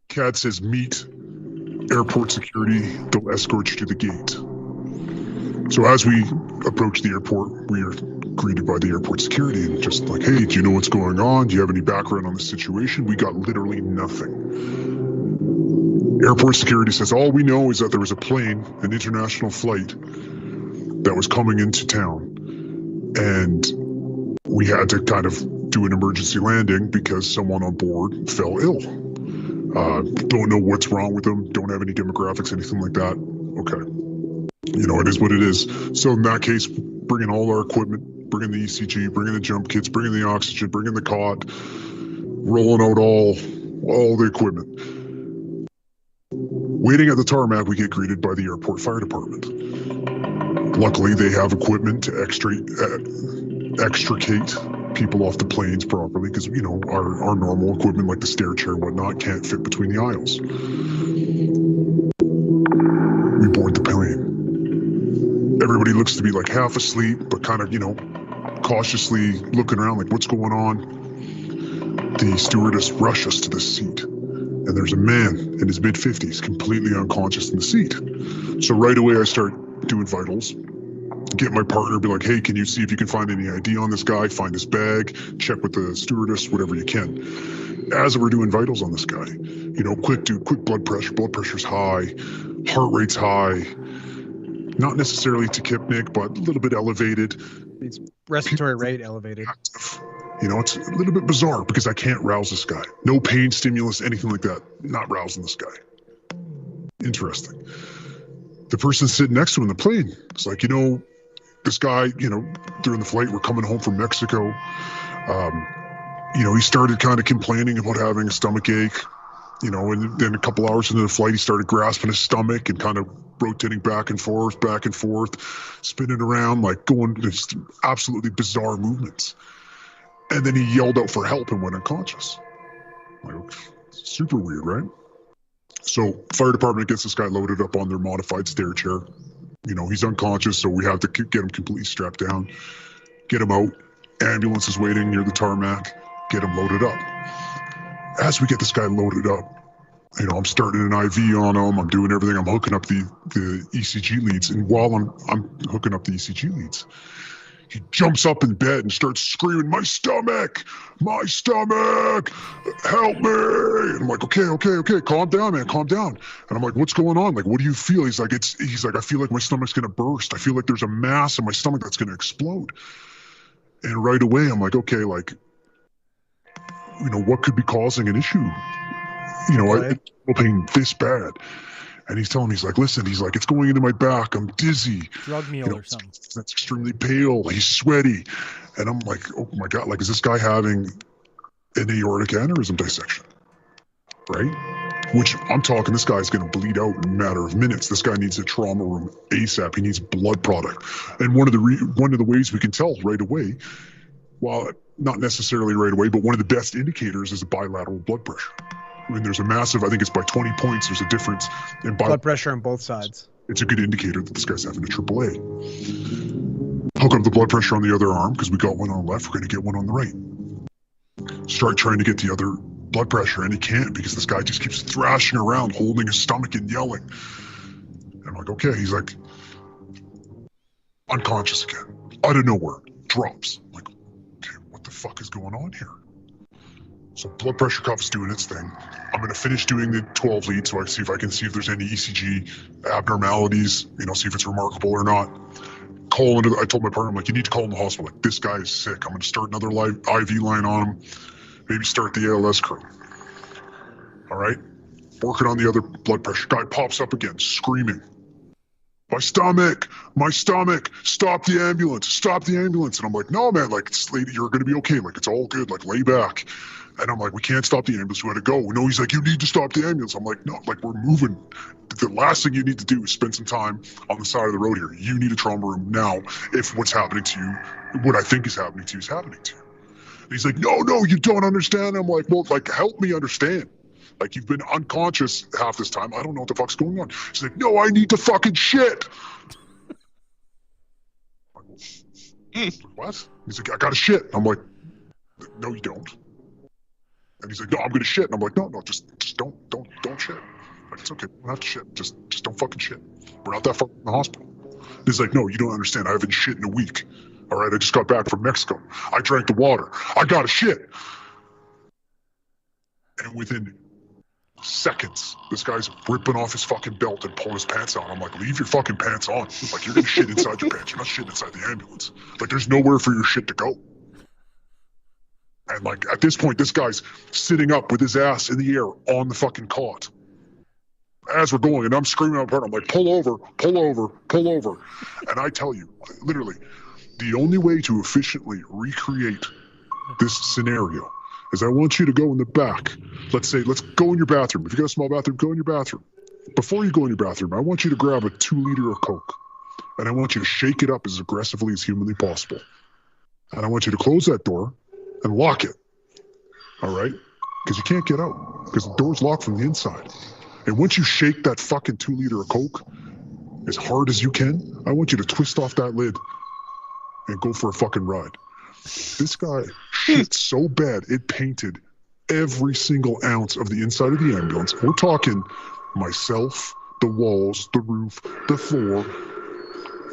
CAD says meet airport security. They'll escort you to the gate. So as we approach the airport, we are greeted by the airport security and just like, hey, do you know what's going on? Do you have any background on the situation? We got literally nothing. Airport security says all we know is that there was a plane, an international flight, that was coming into town. And we had to kind of do an emergency landing because someone on board fell ill. Don't know what's wrong with them. Don't have any demographics, anything like that. Okay. You know, it is what it is. So in that case, bring in all our equipment, bring in the ECG, bring in the jump kits, bring in the oxygen, bring in the cot, rolling out all the equipment. Waiting at the tarmac, we get greeted by the airport fire department. Luckily, they have equipment to extricate people off the planes properly because, you know, our normal equipment like the stair chair and whatnot can't fit between the aisles. We board the plane. Everybody looks to be like half asleep, but kind of, you know, cautiously looking around like, what's going on? The stewardess rushes us to the seat. And there's a man in his mid-50s, completely unconscious in the seat. So right away, I start doing vitals. Get my partner, be like, hey, can you see if you can find any ID on this guy? Find his bag, check with the stewardess, whatever you can. As we're doing vitals on this guy, you know, quick blood pressure. Blood pressure's high, heart rate's high. Not necessarily tachypnic, but a little bit elevated.
It's respiratory rate elevated.
You know, it's a little bit bizarre because I can't rouse this guy. No pain stimulus, anything like that. Not rousing this guy. Interesting. The person sitting next to him in the plane is like, you know, this guy, you know, during the flight, we're coming home from Mexico. You know, he started kind of complaining about having a stomach ache, you know, and then a couple hours into the flight, he started grasping his stomach and kind of rotating back and forth, spinning around, like going just absolutely bizarre movements. And then he yelled out for help and went unconscious. Like, super weird, right? So fire department gets this guy loaded up on their modified stair chair. You know, he's unconscious, so we have to get him completely strapped down, get him out. Ambulance is waiting near the tarmac, get him loaded up. As we get this guy loaded up, I'm starting an IV on him. I'm doing everything. I'm hooking up the ECG leads. And while I'm hooking up the ECG leads, he jumps up in bed and starts screaming, my stomach, help me. And I'm like, okay, calm down, man, calm down. And I'm like, what's going on? Like, what do you feel? He's like, I feel like my stomach's going to burst. I feel like there's a mass in my stomach that's going to explode. And right away, I'm like, okay, like, what could be causing an issue? I'm pain this bad. And he's telling me, he's like, listen, he's like, it's going into my back. I'm dizzy.
Drug meal or something.
That's extremely pale. He's sweaty. And I'm like, oh my God, like, is this guy having an aortic aneurysm dissection? Right? Which I'm talking, this guy's going to bleed out in a matter of minutes. This guy needs a trauma room ASAP. He needs blood product. And one of the ways we can tell right away, well, not necessarily right away, but one of the best indicators is a bilateral blood pressure. I mean, there's a massive, I think it's by 20 points, there's a difference in
blood pressure on both sides.
It's a good indicator that this guy's having a AAA. Hook up the blood pressure on the other arm, because we got one on the left, we're going to get one on the right. Start trying to get the other blood pressure, and he can't, because this guy just keeps thrashing around, holding his stomach and yelling. And I'm like, okay. He's like, unconscious again. Out of nowhere. Drops. I'm like, okay, what the fuck is going on here? So blood pressure cuff's doing its thing. I'm going to finish doing the 12 lead so I see if there's any ECG abnormalities, see if it's remarkable or not. I told my partner, I'm like, you need to call in the hospital. Like, this guy is sick. I'm going to start another IV line on him. Maybe start the ALS crew. All right? Working on the other blood pressure. Guy pops up again, screaming. My stomach, stop the ambulance. And I'm like, no, man, like, lady, you're going to be okay. Like, it's all good. Like, lay back. And I'm like, we can't stop the ambulance. We got to go. No, he's like, you need to stop the ambulance. I'm like, no, like, we're moving. The last thing you need to do is spend some time on the side of the road here. You need a trauma room now if what's happening to you, what I think is happening to you is happening to you. And he's like, no, you don't understand. I'm like, well, like, help me understand. Like, you've been unconscious half this time. I don't know what the fuck's going on. She's like, no, I need to fucking shit. What? He's like, I gotta shit. I'm like, no, you don't. And he's like, no, I'm gonna shit. And I'm like, no, just don't shit. Like, it's okay, we don't have to shit. Just don't fucking shit. We're not that far from the hospital. And he's like, no, you don't understand. I haven't shit in a week. All right, I just got back from Mexico. I drank the water. I gotta shit. And within seconds, this guy's ripping off his fucking belt and pulling his pants out. I'm like, leave your fucking pants on. Like, you're gonna shit inside your pants. You're not shitting inside the ambulance. Like, there's nowhere for your shit to go. And like, at this point, this guy's sitting up with his ass in the air on the fucking cot as we're going, and I'm screaming out front. I'm like, pull over. And I tell you, literally, the only way to efficiently recreate this scenario is I want you to go in the back. Let's go in your bathroom. If you got a small bathroom, go in your bathroom. Before you go in your bathroom, I want you to grab a 2-liter of Coke, and I want you to shake it up as aggressively as humanly possible. And I want you to close that door and lock it. All right? Because you can't get out, because the door's locked from the inside. And once you shake that fucking 2-liter of Coke as hard as you can, I want you to twist off that lid and go for a fucking ride. This guy shit so bad, it painted every single ounce of the inside of the ambulance. We're talking myself, the walls, the roof, the floor.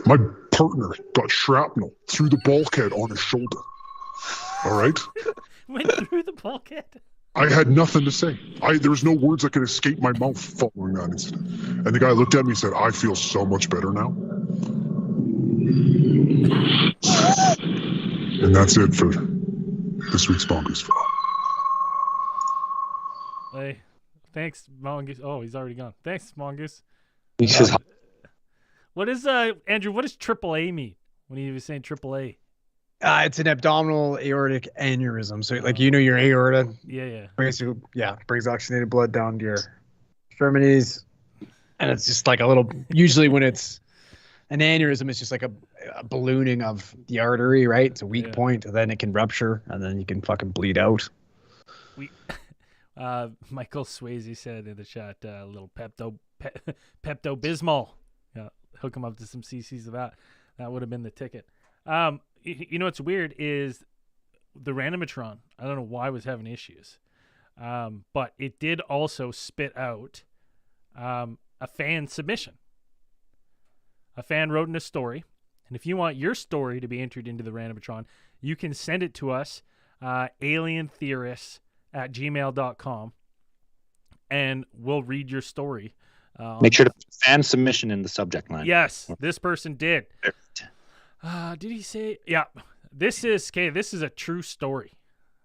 My partner got shrapnel through the bulkhead on his shoulder. All right?
Went through the bulkhead?
I had nothing to say. There was no words that could escape my mouth following that incident. And the guy looked at me and said, I feel so much better now. And that's it for this week's Mongoose File.
Hey, thanks, Mongoose. Oh, he's already gone. Thanks, Mongoose. What is Andrew? What does AAA mean when he was saying AAA?
It's an abdominal aortic aneurysm. So, like, your aorta.
Yeah.
Basically, brings oxygenated blood down to your extremities, and it's just like a little. Usually, when it's an aneurysm, it's just like a ballooning of the artery, right? It's a weak point, and then it can rupture, and then you can fucking bleed out.
Michael Swayze said in the chat, a little Pepto-Bismol. Hook him up to some cc's of that. That would have been the ticket. You know what's weird is the Randomatron. I don't know why it was having issues. But it did also spit out a fan submission. A fan wrote in a story. And if you want your story to be entered into the Randomatron, you can send it to us, alientheorists@gmail.com, and we'll read your story.
Make sure to put fan submission in the subject line.
Yes, this person did. Did he say? Yeah. This is a true story.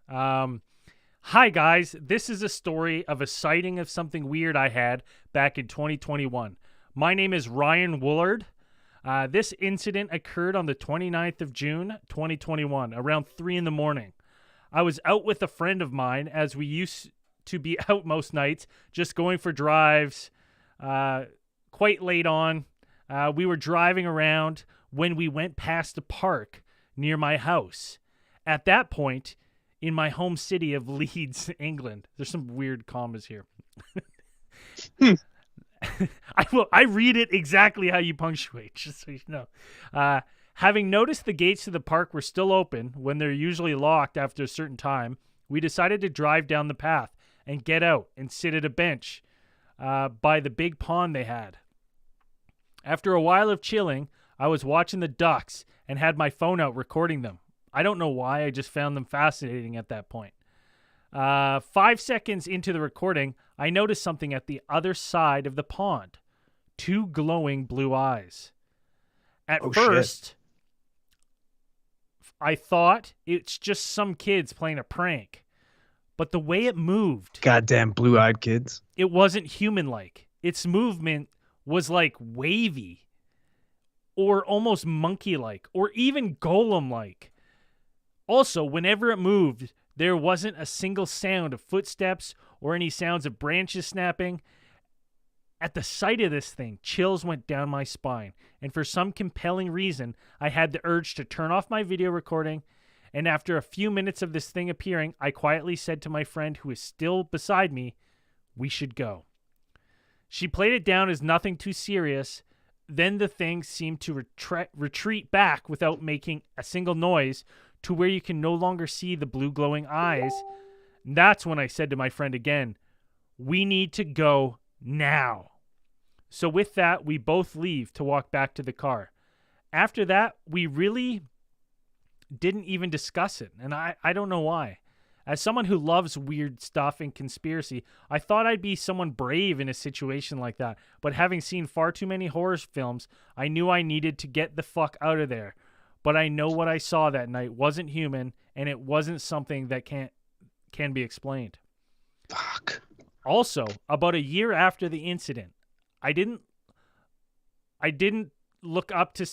Hi, guys. This is a story of a sighting of something weird I had back in 2021. My name is Ryan Woolard. This incident occurred on the 29th of June, 2021, around 3 in the morning. I was out with a friend of mine, as we used to be out most nights, just going for drives, quite late on. We were driving around when we went past a park near my house. At that point, in my home city of Leeds, England. There's some weird commas here. I read it exactly how you punctuate, just so you know. Having noticed the gates to the park were still open when they're usually locked after a certain time, we decided to drive down the path and get out and sit at a bench by the big pond they had. After a while of chilling, I was watching the ducks and had my phone out recording them. I don't know why, I just found them fascinating at that point. 5 seconds into the recording, I noticed something at the other side of the pond. 2 glowing blue eyes. At first, I thought it's just some kids playing a prank. But the way it moved...
Goddamn blue-eyed kids.
It wasn't human-like. Its movement was like wavy. Or almost monkey-like. Or even golem-like. Also, whenever it moved, there wasn't a single sound of footsteps or any sounds of branches snapping. At the sight of this thing, chills went down my spine, and for some compelling reason, I had the urge to turn off my video recording, and after a few minutes of this thing appearing, I quietly said to my friend who is still beside me, "We should go." She played it down as nothing too serious. Then the thing seemed to retreat back without making a single noise, to where you can no longer see the blue glowing eyes. And that's when I said to my friend again, "We need to go now." So with that, we both leave to walk back to the car. After that, we really didn't even discuss it, and I don't know why. As someone who loves weird stuff and conspiracy, I thought I'd be someone brave in a situation like that, but having seen far too many horror films, I knew I needed to get the fuck out of there. But I know what I saw that night wasn't human, and it wasn't something that can be explained.
Fuck.
Also, about a year after the incident, I didn't look up to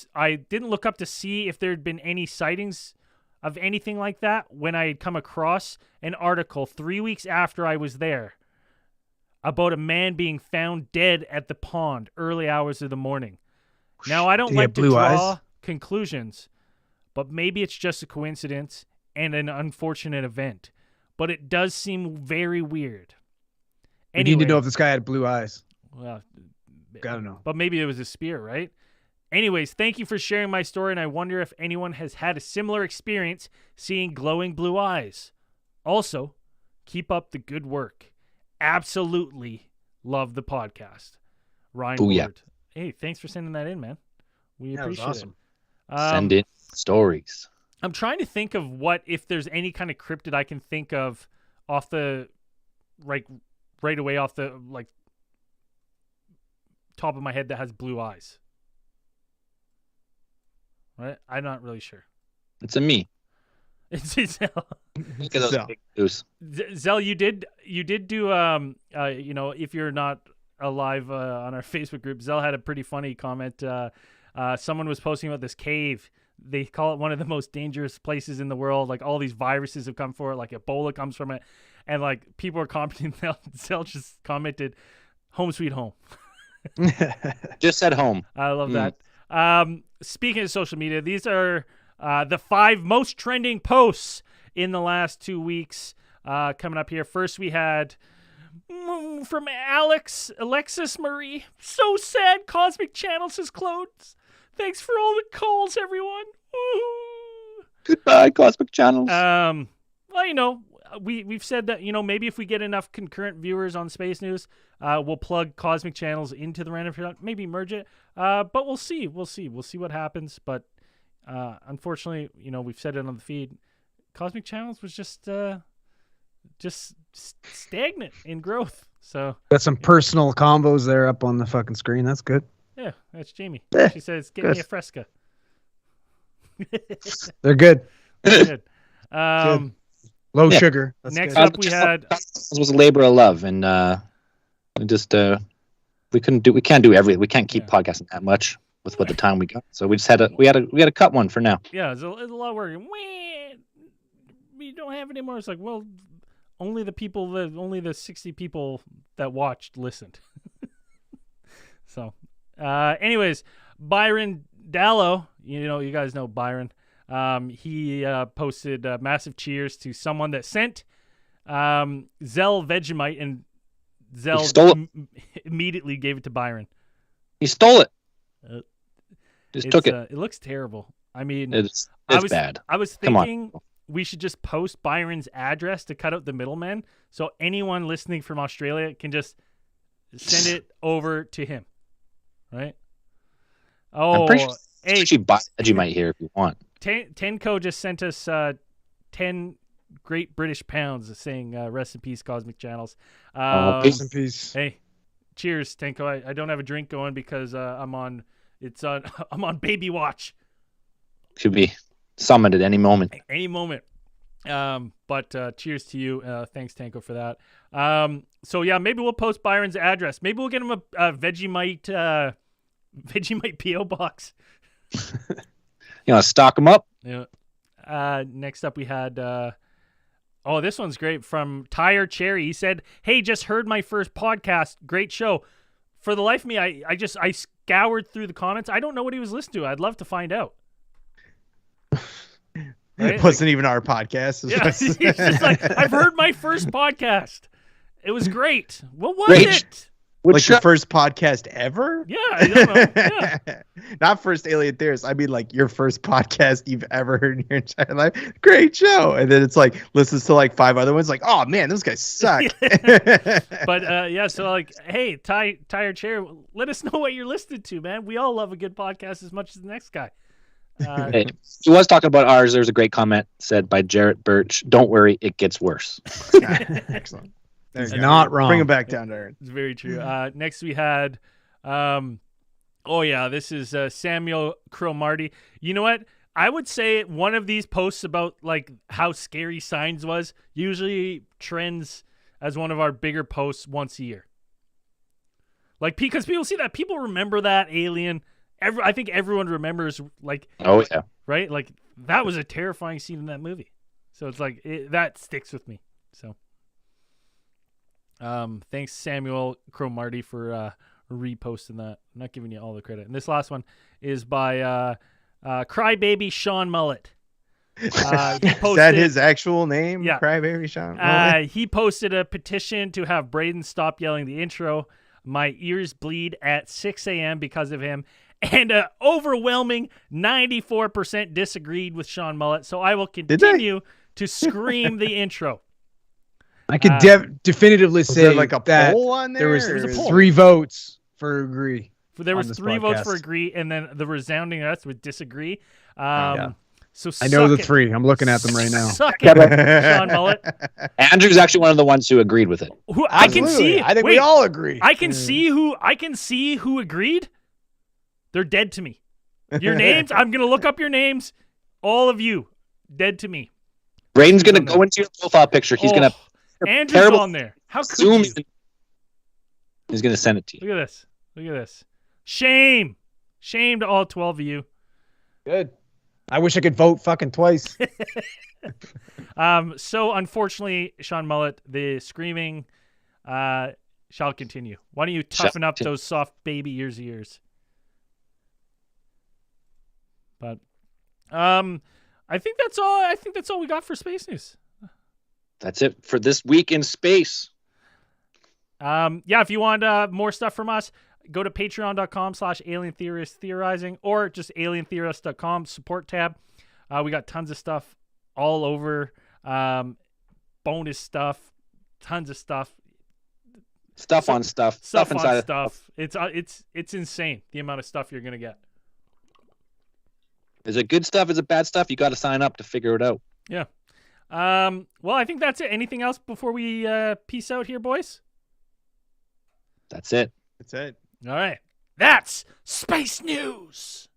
see if there had been any sightings of anything like that when I had come across an article 3 weeks after I was there about a man being found dead at the pond early hours of the morning. Now, I don't like to draw conclusions, but maybe it's just a coincidence and an unfortunate event. But it does seem very weird.
We need to know if this guy had blue eyes.
Well,
gotta know.
But maybe it was a spear, right? Anyways, thank you for sharing my story, and I wonder if anyone has had a similar experience seeing glowing blue eyes. Also, keep up the good work. Absolutely love the podcast. Ryan Woolard. Hey, thanks for sending that in, man. We appreciate
awesome.
it.
Send in stories.
I'm trying to think of if there's any kind of cryptid I can think of off the right away off the top of my head that has blue eyes. Right? I'm not really sure.
It's a me.
It's Zell.
Look at those big goose.
Zell, you did do if you're not alive on our Facebook group, Zell had a pretty funny comment. Someone was posting about this cave. They call it one of the most dangerous places in the world. Like, all these viruses have come for it. Like, Ebola comes from it. And, like, people are commenting. Zell just commented, "Home sweet home."
Just said home.
I love that. Speaking of social media, these are the 5 most trending posts in the last 2 weeks. Coming up here. First, we had from Alexis Marie. "So sad Cosmic Channels has closed. Thanks for all the calls, everyone." Woo-hoo.
Goodbye, Cosmic Channels.
Well, we've said that, maybe if we get enough concurrent viewers on Space News, we'll plug Cosmic Channels into the Random Shot, maybe merge it. But we'll see. We'll see what happens. But unfortunately, we've said it on the feed. Cosmic Channels was just stagnant in growth. So
Got some personal combos there up on the fucking screen. That's good.
yeah, that's Jamie.
Eh,
She says, "Get me
good.
a Fresca."
They're good.
Good.
Low
Yeah.
sugar. That's
Next
good.
up, we had
This was a labor of love, and we can't do everything. We can't keep
Yeah.
podcasting that much with what the time we got. So we just had to cut one for now.
it's a lot of work. We don't have any more. It's like, well, only the 60 people that watched listened. So, anyways, Byron Dallow, you guys know Byron. He posted massive cheers to someone that sent Zell Vegemite, and Zell
He stole it.
immediately gave it to Byron.
He stole it.
Uh,
Just took it.
It looks terrible. I mean,
It's
I was
bad.
I was
Come on.
thinking we should just post Byron's address to cut out the middleman, so anyone listening from Australia can just send it over to him, right?
I'm
Oh,
pretty sure
hey,
actually buy Vegemite here if you want.
Tenko just sent us 10 Great British Pounds saying rest in peace, Cosmic Channels.
Peace and peace.
Hey, cheers, Tenko. I don't have a drink going because I'm on baby watch.
Should be summoned at any moment.
Any moment. But cheers to you. Thanks, Tanko, for that. So yeah, maybe we'll post Byron's address. Maybe we'll get him a Vegemite PO box.
Stock them up.
Yeah. Next up we had this one's great from Tire Cherry. He said, "Hey, just heard my first podcast. Great show." For the life of me, I scoured through the comments. I don't know what he was listening to. I'd love to find out. Right?
It wasn't even our podcast.
Yeah, he's just like, I've heard my first podcast. It was great. What was
Great.
it?
Like your first podcast ever?
Yeah, I don't know. Yeah.
Not first Alien Theorist. I mean, like your first podcast you've ever heard in your entire life. Great show. And then it's like listens to like 5 other ones. Like, oh man, those guys suck.
But so like, hey, Tire Chair, let us know what you're listening to, man. We all love a good podcast as much as the next guy.
Hey, he was talking about ours. There's a great comment said by Jarrett Birch. Don't worry, it gets worse.
Excellent. There
He's
you go.
not wrong.
Bring him back down to earth.
It's very true. Next we had, this is Samuel Cromarty. You know what? I would say one of these posts about like how scary Signs was usually trends as one of our bigger posts once a year. Like, because people see that, people remember that Alien. I think everyone remembers, like,
Oh yeah.
right? Like, that was a terrifying scene in that movie. So it's like, that sticks with me. So, thanks, Samuel Cromarty, for reposting that. I'm not giving you all the credit. And this last one is by Crybaby Sean Mullet. He posted,
Is that his actual name?
Yeah.
Crybaby Sean?
He posted a petition to have Braden stop yelling the intro. My ears bleed at 6 a.m. because of him. And an overwhelming 94% disagreed with Sean Mullet. So I will continue to scream the intro.
I could definitively
Was
say
there like a
that
poll on there?
there was
or is it-
3 votes for agree.
There was
on this
3 votes for
podcast.
agree, and then the resounding rest would disagree.
Yeah.
So
I know the
suck it.
3. I'm looking at them right now.
Suck it, Sean Mullet.
Andrew's actually one of the ones who agreed with it.
Who I can
Absolutely.
see.
I think
wait,
we all agree.
I can see who agreed. They're dead to me. Your names, I'm gonna look up your names. All of you, dead to me.
Braden's gonna go into your profile picture. He's gonna
Andrew's
terrible
on there. How could
zoom
you?
in. He's gonna send it to you.
Look at this. Look at this. Shame. Shame to all 12 of you.
Good. I wish I could vote fucking twice.
So unfortunately, Sean Mullet, the screaming shall continue. Why don't you toughen up those soft baby ears? But I think that's all. I think that's all we got for Space News.
That's it for this week in space.
If you want more stuff from us, go to patreon.com/alientheoristtheorizing or just alientheorist.com support tab. We got tons of stuff all over. bonus stuff, tons of stuff.
Stuff on stuff. Stuff
on
inside of
stuff. It's insane the amount of stuff you're gonna get.
Is it good stuff? Is it bad stuff? You got to sign up to figure it out.
Yeah. Well, I think that's it. Anything else before we peace out here, boys?
That's it.
That's it.
All right. That's Space News.